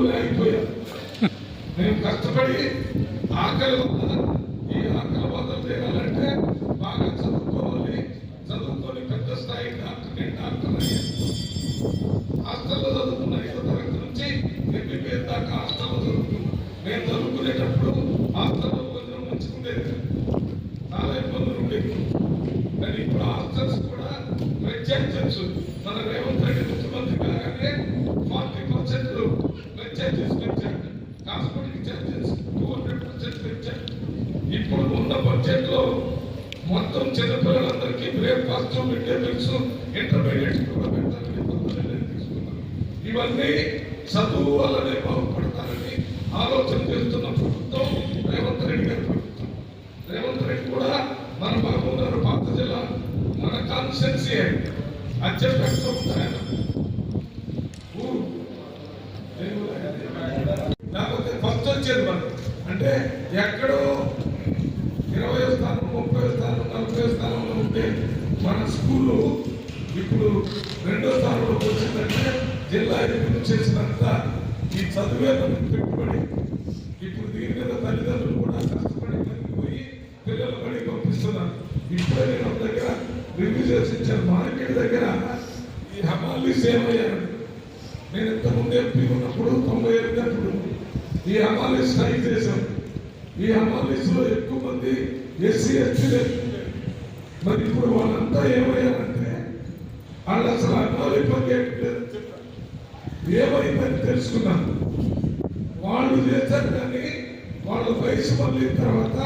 స్కూల్లోనే అయిపోయారు. మేము కష్టపడి ఆకలి వల్ల ఈ ఆకలి వల్ల చేయాలంటే బాగా చదువుకోవాలి, చదువుకొని పెద్ద స్థాయి డాక్టర్ అయ్యారు. హాస్టల్లో చదువుకున్న 5వ తరగతి నుంచి ఎంబీబీఎస్ దాకా హాస్టల్లో చదువుకున్నాం. మేము చదువుకునేటప్పుడు హాస్టల్లో కొంచెం మంచుకునేది, చాలా ఇబ్బందులు ఉండేవి. కానీ ఇప్పుడు హాస్టల్స్ కూడా వెచ్చార్జెస్ మన రేవంత్ రెడ్డి ముఖ్యమంత్రి కాగానే 40% వెచ్చార్జెస్ పెంచారు. కాస్మెటిక్ ఛార్జెస్ 200% పెంచారు. ఇప్పుడు ఉన్న బడ్జెట్ లో మొత్తం చిన్నపిల్లలందరికీ breakfast, mid day meals, intermediate కూడా పెట్టాలని తీసుకున్నారు. ఇవన్నీ చదువు వల్లనే బాగుపడతారని ఆలోచన చేస్తున్న ప్రభుత్వం రేవంత్ రెడ్డి గారి ప్రభుత్వం. రేవంత్ రెడ్డి కూడా మన మహబూబ్నగర్ పాత జిల్లా మన కాన్స్టిట్యున్సీ అత్యంత ఉంటాయన ఊరు లేకపోతే ఫస్ట్ వచ్చేది మనం అంటే ఎక్కడో 20వ స్థానం, 30వ స్థానం, 40వ స్థానంలో ఉంటే మన స్కూలు ఇప్పుడు 2వ స్థానంలోకి వచ్చిందంటే జిల్లా అభివృద్ధి చేసినంత ఈ చదువే మనకి పెట్టుబడి. ఇప్పుడు దీని మీద తల్లిదండ్రులు కూడా కష్టపడి పోయి పిల్లలు బడి పంపిస్తున్నారు. ఇప్పుడే నేను దగ్గర రివ్యూ చేసి ఇచ్చాను. మార్కెట్ దగ్గర ఈ హమాలీస్ ఏమయ్యారు. నేను ఇంతకుముందు ఎంపీ ఉన్నప్పుడు 97 అప్పుడు ఈ హమాలీస్ స్ట్రైక్ చేశాను. ఈ హమాలీస్ లో ఎక్కువ మంది ఎస్సీ ఎస్టీ. మరి ఇప్పుడు వాళ్ళంతా ఏమయ్యారంటే వాళ్ళు అసలు హమాలీ పని లేదని చెప్పారు. ఏమైందని తెలుసుకున్నాను. వాళ్ళు చేశారు కానీ వాళ్ళ వయసు మళ్ళీ తర్వాత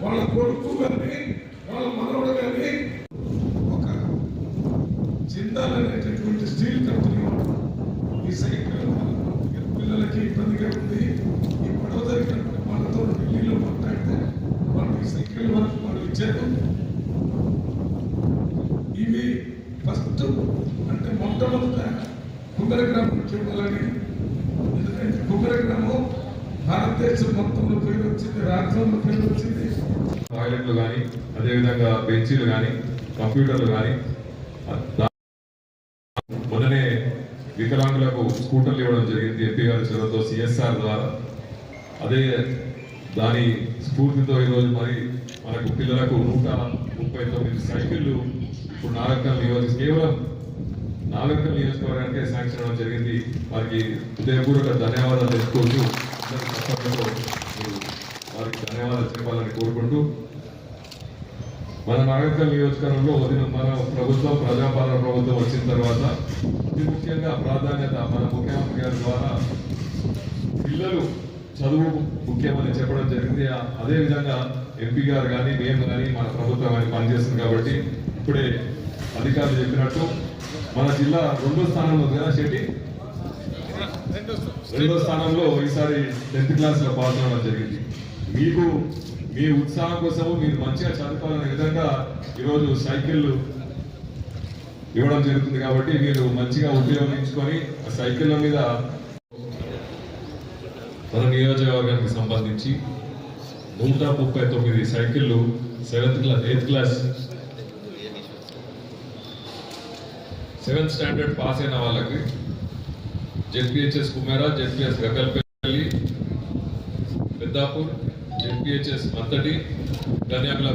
వాళ్ళ కొడుకు కానీ వాళ్ళ మనవడు కానీ ఒక జిందాల్ అనేటటువంటి స్టీల్ కంపెనీ ఈ సైకిల్ పిల్లలకి ఇబ్బందిగా ఉంది. ఈ గొడవ జరిగినప్పుడు వాళ్ళతో ఢిల్లీలో మాట్లాడితే వాళ్ళు ఈ సైకిల్ వరకు వాళ్ళు ఇచ్చారు. ఇవి ఫస్ట్ అంటే మొట్టమొదట కుమ్మరి గ్రామానికి ఇవ్వాలని. ఎందుకంటే కుమ్మరి గ్రామం భారతదేశం మొత్తంలో పేరు వచ్చింది, రాష్ట్రంలో పేరు వచ్చింది. టాయిలెట్లు కానీ, అదేవిధంగా బెంచీలు కానీ, కంప్యూటర్లు కానీ, మొన్ననే వికలాంగులకు స్కూటర్లు ఇవ్వడం జరిగింది ఎంపీ గారి చొరవతో సిఎస్ఆర్ ద్వారా. అదే దాని స్ఫూర్తితో ఈరోజు మరి మనకు పిల్లలకు 139 సైకిళ్ళు ఇప్పుడు కేవలం నాగర్కల్ నియోజకవర్గానికే శాంక్షన్ అవ్వడం జరిగింది. వారికి హృదయపూర్వక ధన్యవాదాలు తెలుసుకోవచ్చు. వారికి ధన్యవాదాలు చెప్పాలని కోరుకుంటూ, మన నాగర్కల్ నియోజకవర్గంలో మన ప్రభుత్వం ప్రజాపాలన ప్రభుత్వం వచ్చిన తర్వాత అతి ముఖ్యంగా ప్రాధాన్యత మన ముఖ్యమంత్రి గారి ద్వారా పిల్లలు చదువు ముఖ్యమని చెప్పడం జరిగింది. అదేవిధంగా ఎంపీ గారు కానీ మేము కానీ మన ప్రభుత్వం కానీ పనిచేస్తుంది కాబట్టి ఇప్పుడే అధికారులు చెప్పినట్టు మన జిల్లా 2వ స్థానంలో ఉంది కదా శెట్టి, 2వ స్థానంలో ఈసారి 10th క్లాస్లో పాస్ అవ్వడం జరిగింది. మీకు మీ ఉత్సాహం కోసము మీరు మంచిగా చదువుకోవాలనే విధంగా ఈరోజు సైకిళ్ళు ఇవ్వడం జరుగుతుంది కాబట్టి మీరు మంచిగా ఉపయోగించుకొని ఆ సైకిళ్ళ మీద మన నియోజకవర్గానికి సంబంధించి 139 సైకిళ్ళు 8th class 7th standard pass అయిన వాళ్ళకి జెడ్పిహెచ్ఎస్ కుమేరా, జెడ్పిహెచ్ గగల్పల్లి, పెద్దాపూర్, జెడ్పిహెచ్ఎస్ అంతటి, కన్యాకుల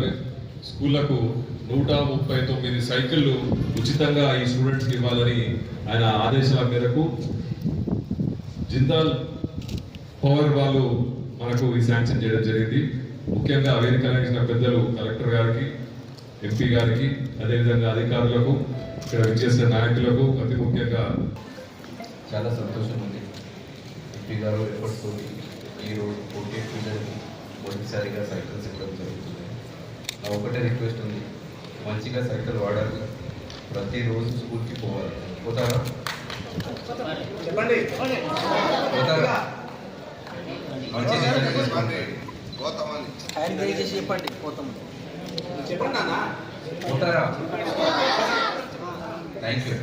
స్కూళ్లకు 139 సైకిళ్ళు ఉచితంగా ఈ స్టూడెంట్స్కి ఇవ్వాలని ఆయన ఆదేశాల మేరకు జిందాల్ పవర్ వాళ్ళు మనకు ఈ శాంక్షన్ చేయడం జరిగింది. ముఖ్యంగా వేదికలందించిన పెద్దలు కలెక్టర్ గారికి, ఎంపీ గారికి, అదేవిధంగా అధికారులకు, ఇక్కడ విచ్చేసిన నాయకులకు అతి ముఖ్యంగా చాలా సంతోషం ఉంది. ఎంపీ గారు ఎఫర్ట్స్ ఈ రోడ్ 48 పిల్లలకి మొదటిసారిగా సైకిల్స్ ఇవ్వడం జరుగుతుంది. నా ఒకటే రిక్వెస్ట్ ఉంది, మంచిగా సైకిల్ వాడాలి, ప్రతిరోజు స్కూల్కి పోవాలి. పోతారా? పోతారా? మంచి పోతారా? Thank you.